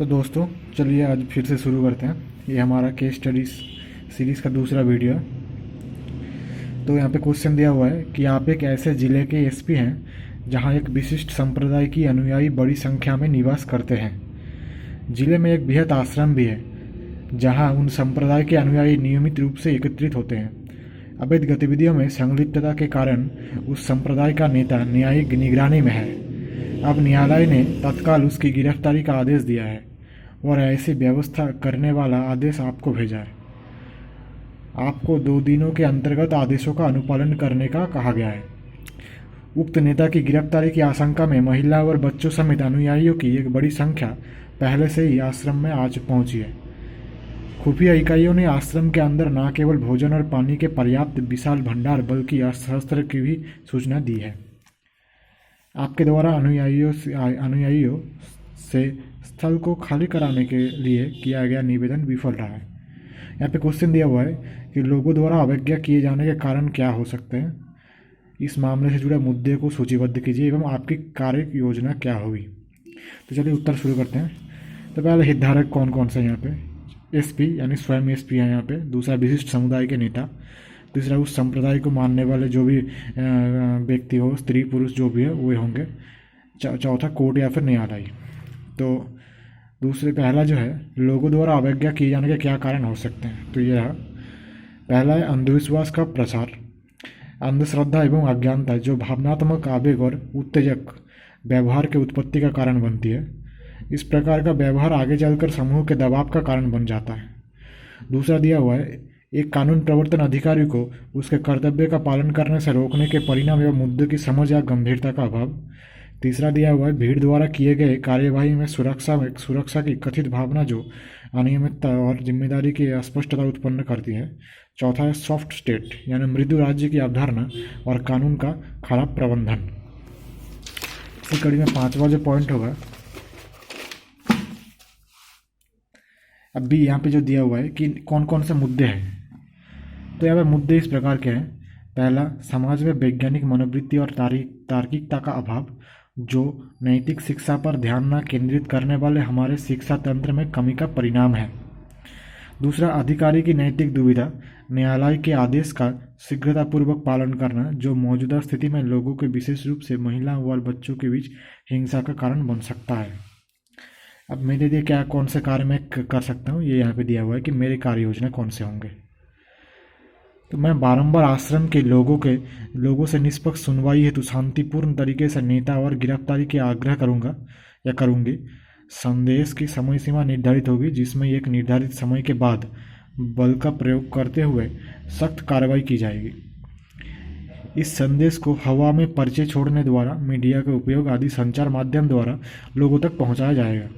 तो दोस्तों चलिए आज फिर से शुरू करते हैं। ये हमारा केस स्टडीज सीरीज़ का दूसरा वीडियो है। तो यहाँ पे क्वेश्चन दिया हुआ है कि आप एक ऐसे ज़िले के एसपी हैं जहाँ एक विशिष्ट संप्रदाय की अनुयायी बड़ी संख्या में निवास करते हैं। ज़िले में एक बृहत आश्रम भी है जहाँ उन संप्रदाय के अनुयायी नियमित रूप से एकत्रित होते हैं। अवैध गतिविधियों में संलिप्तता के कारण उस संप्रदाय का नेता न्यायिक निगरानी में है। अब न्यायालय ने तत्काल उसकी गिरफ्तारी का आदेश दिया है और ऐसी व्यवस्था करने वाला आदेश आपको भेजा है। आपको 2 दिनों के अंतर्गत आदेशों का अनुपालन करने का कहा गया है। उक्त नेता की गिरफ्तारी की आशंका में महिला और बच्चों समेत अनुयायियों की एक बड़ी संख्या पहले से ही आश्रम में आज पहुंची है। खुफिया इकाइयों ने आश्रम के अंदर न केवल भोजन और पानी के पर्याप्त विशाल भंडार बल्कि शस्त्र की भी सूचना दी है। आपके द्वारा अनुयायियों से स्थल को खाली कराने के लिए किया गया निवेदन विफल रहा है। यहाँ पे क्वेश्चन दिया हुआ है कि लोगों द्वारा अवज्ञा किए जाने के कारण क्या हो सकते हैं। इस मामले से जुड़े मुद्दे को सूचीबद्ध कीजिए एवं आपकी कार्य योजना क्या होगी। तो चलिए उत्तर शुरू करते हैं। तो पहले हितधारक कौन कौन से यहाँ पे एसपी यानी स्वयं एसपी हैं यहाँ पे। दूसरा विशिष्ट समुदाय के नेता। तीसरा उस संप्रदाय को मानने वाले जो भी व्यक्ति हो, स्त्री पुरुष जो भी है वो होंगे। चौथा कोर्ट या फिर न्यायालय। तो दूसरे पहला जो है लोगों द्वारा अवज्ञा किए जाने के क्या कारण हो सकते हैं। तो ये रहा। पहला है अंधविश्वास का प्रसार। अंधश्रद्धा एवं अज्ञानता जो भावनात्मक आवेग और उत्तेजक व्यवहार के उत्पत्ति का कारण बनती है। इस प्रकार का व्यवहार आगे चलकर समूह के दबाव का कारण बन जाता है। दूसरा दिया हुआ है एक कानून प्रवर्तन अधिकारी को उसके कर्तव्य का पालन करने से रोकने के परिणाम एवं मुद्दे की समझ या गंभीरता का अभाव। तीसरा दिया हुआ है भीड़ द्वारा किए गए कार्यवाही में सुरक्षा की कथित भावना जो अनियमितता और जिम्मेदारी की अस्पष्टता उत्पन्न करती है। चौथा है सॉफ्ट स्टेट यानी मृदु राज्य की अवधारणा और कानून का खराब प्रबंधन। इसी कड़ी में 5वां जो पॉइंट होगा, अब भी यहाँ पे जो दिया हुआ है कि कौन कौन से मुद्दे हैं। तो यहाँ पे मुद्दे इस प्रकार के हैं। पहला, समाज में वैज्ञानिक मनोवृत्ति और तार्किकता का अभाव जो नैतिक शिक्षा पर ध्यान न केंद्रित करने वाले हमारे शिक्षा तंत्र में कमी का परिणाम है। दूसरा, अधिकारी की नैतिक दुविधा, न्यायालय के आदेश का शीघ्रतापूर्वक पालन करना जो मौजूदा स्थिति में लोगों के विशेष रूप से महिलाओं और बच्चों के बीच हिंसा का कारण बन सकता है। अब मेरे लिए क्या कौन से कार्य मैं कर सकता हूँ, ये यहाँ पे दिया हुआ है कि मेरे कार्य योजना कौन से होंगे। तो मैं बारंबार आश्रम के लोगों से निष्पक्ष सुनवाई हेतु शांतिपूर्ण तरीके से नेता और गिरफ्तारी के आग्रह करूंगा या करूंगी। संदेश की समय सीमा निर्धारित होगी जिसमें एक निर्धारित समय के बाद बल का प्रयोग करते हुए सख्त कार्रवाई की जाएगी। इस संदेश को हवा में पर्चे छोड़ने द्वारा, मीडिया के उपयोग आदि संचार माध्यम द्वारा लोगों तक पहुंचाया जाएगा।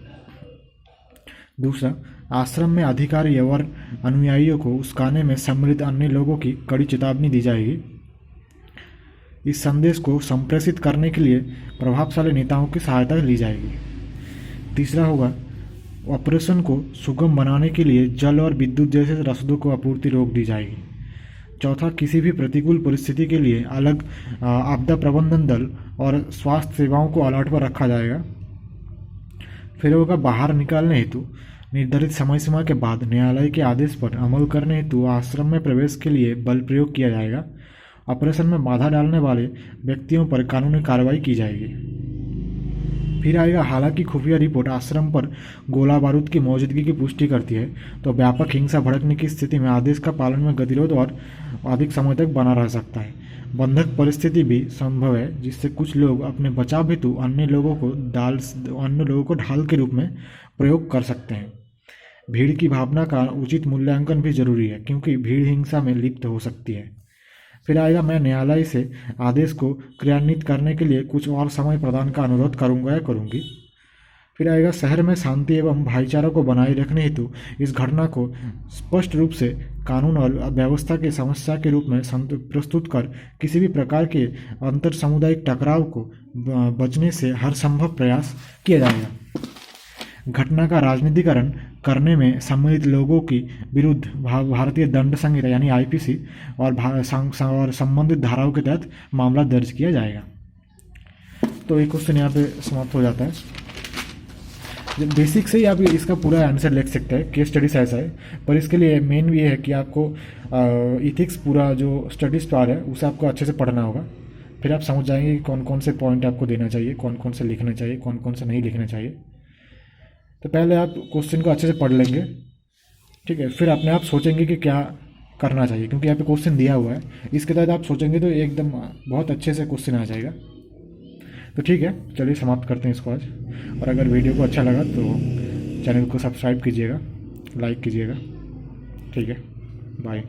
दूसरा, आश्रम में अधिकारी और अनुयायियों को उस्काने में सम्मिलित अन्य लोगों की कड़ी चेतावनी दी जाएगी। इस संदेश को संप्रेषित करने के लिए प्रभावशाली नेताओं की सहायता ली जाएगी। तीसरा होगा ऑपरेशन को सुगम बनाने के लिए जल और विद्युत जैसे रसदों को आपूर्ति रोक दी जाएगी। चौथा, किसी भी प्रतिकूल परिस्थिति के लिए अलग आपदा प्रबंधन दल और स्वास्थ्य सेवाओं को अलर्ट पर रखा जाएगा। फिर होगा बाहर निकालने हेतु निर्धारित समय सीमा के बाद न्यायालय के आदेश पर अमल करने हेतु आश्रम में प्रवेश के लिए बल प्रयोग किया जाएगा। ऑपरेशन में बाधा डालने वाले व्यक्तियों पर कानूनी कार्रवाई की जाएगी। फिर आएगा हालांकि खुफिया रिपोर्ट आश्रम पर गोला बारूद की मौजूदगी की पुष्टि करती है तो व्यापक हिंसा भड़कने की स्थिति में आदेश का पालन में गतिरोध और अधिक समय तक बना रह सकता है। बंधक परिस्थिति भी संभव है जिससे कुछ लोग अपने बचाव हेतु अन्य लोगों को ढाल के रूप में प्रयोग कर सकते हैं। भीड़ की भावना का उचित मूल्यांकन भी जरूरी है क्योंकि भीड़ हिंसा में लिप्त हो सकती है। फिर आएगा मैं न्यायालय से आदेश को क्रियान्वित करने के लिए कुछ और समय प्रदान का अनुरोध करूंगा या करूंगी। फिर आएगा शहर में शांति एवं भाईचारा को बनाए रखने हेतु इस घटना को स्पष्ट रूप से कानून और व्यवस्था की समस्या के रूप में प्रस्तुत कर किसी भी प्रकार के अंतर सामुदायिक टकराव को बचने से हर संभव प्रयास किया जाएगा। घटना का राजनीतिकरण करने में सम्मिलित लोगों की विरुद्ध भारतीय दंड संहिता यानी आईपीसी और संबंधित धाराओं के तहत मामला दर्ज किया जाएगा। तो एक क्वेश्चन यहाँ पे समाप्त हो जाता है। बेसिक से ही आप इसका पूरा आंसर लिख सकते हैं, केस स्टडीज ऐसा है। पर इसके लिए मेन ये है कि आपको इथिक्स पूरा जो स्टडीज पार्ट है उसे आपको अच्छे से पढ़ना होगा। फिर आप समझ जाएंगे कि कौन कौन से पॉइंट आपको देना चाहिए, कौन कौन से लिखना चाहिए, कौन कौन से नहीं लिखना चाहिए। तो पहले आप क्वेश्चन को अच्छे से पढ़ लेंगे, ठीक है, फिर अपने आप सोचेंगे कि क्या करना चाहिए, क्योंकि यहाँ पे क्वेश्चन दिया हुआ है, इसके तहत आप सोचेंगे तो एकदम बहुत अच्छे से क्वेश्चन आ जाएगा। तो ठीक है, चलिए समाप्त करते हैं इसको आज। और अगर वीडियो को अच्छा लगा तो चैनल को सब्सक्राइब कीजिएगा, लाइक कीजिएगा। ठीक है, बाय।